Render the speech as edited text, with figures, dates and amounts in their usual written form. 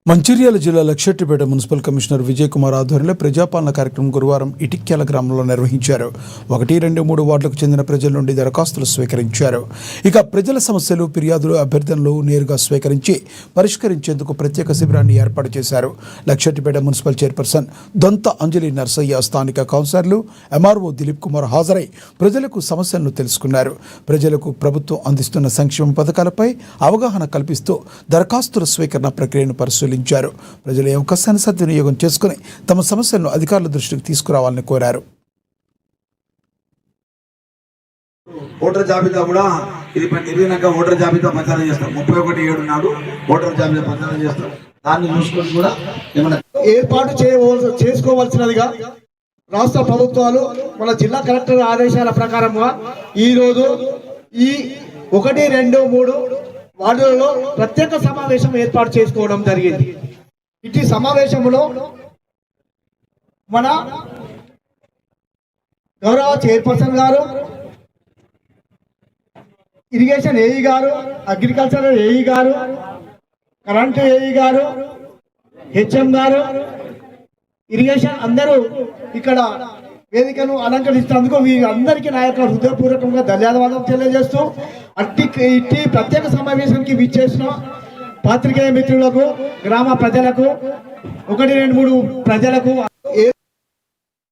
మంచిర్యాల జిల్లా Luxettipet municipal commissioner Vijay Kumar ఆధ్వర్యంలో ప్రజాపాలన కార్యక్రమం గురువారం ఇటిక్యాల గ్రామంలో నిర్వహించారు. 1, 2, 3 వార్డులకు చెందిన ప్రజల నుండి దరఖాస్తులు స్వీకరించారు. ఇక ప్రజల సమస్యలు, ఫిర్యాదులు, అభ్యర్థనలు నేరుగా స్వీకరించి పరిష్కరించేందుకు ప్రత్యేక శిబిరాన్ని ఏర్పాటు చేశారు. లక్షెట్టిపేట మున్సిపల్ చైర్పర్సన్ దొంత అంజలి నర్సయ్య, స్థానిక కౌన్సిలర్లు, ఎంఆర్ఓ దిలీప్ కుమార్ హాజరై ప్రజలకు సమస్యలను తెలుసుకున్నారు. ప్రజలకు ప్రభుత్వం అందిస్తున్న సంక్షేమ పథకాలపై అవగాహన కల్పిస్తూ దరఖాస్తుల స్వీకరణ ప్రక్రియను పరిశీలించారు. ప్రజలు ఈ అవకాశాన్ని సద్వినియోగం చేసుకుని తమ సమస్యలను అధికారుల దృష్టికి తీసుకురావాలని కోరారు. ఓటర్ జాబితా కూడా ఇది నిర్వీనంగా ఓటర్ జాబితా ప్రచారం చేస్తాం. 31/7 నాడు ఓటర్ జాబితా ప్రచారం చేస్తాం. దాన్ని చూసుకొని కూడా ఏమైనా ఏర్పాటు చేసుకోవాల్సినదిగా రాష్ట్ర ప్రభుత్వాలు మన జిల్లా కలెక్టర్ ఆదేశాల ప్రకారంగా ఈరోజు ఈ 1, 2, 3 వార్డులలో ప్రత్యేక సమావేశం ఏర్పాటు చేసుకోవడం జరిగింది. ఇటు సమావేశంలో మన గౌరవ చైర్పర్సన్ గారు, ఇరిగేషన్ ఏఈ గారు, అగ్రికల్చర్ ఏఈ గారు, కరెంటు ఏఈ గారు, హెచ్ఎం గారు, ఇరిగేషన్ అందరూ ఇక్కడ వేదికను అలంకరిస్తున్నందుకు వీరందరికీ నా యొక్క హృదయపూర్వకంగా ధన్యవాదాలు తెలియజేస్తూ ఇట్టి ప్రత్యేక సమావేశానికి విచ్చేసిన పాత్రికేయ మిత్రులకు, గ్రామ ప్రజలకు, 1, 2, 3 ప్రజలకు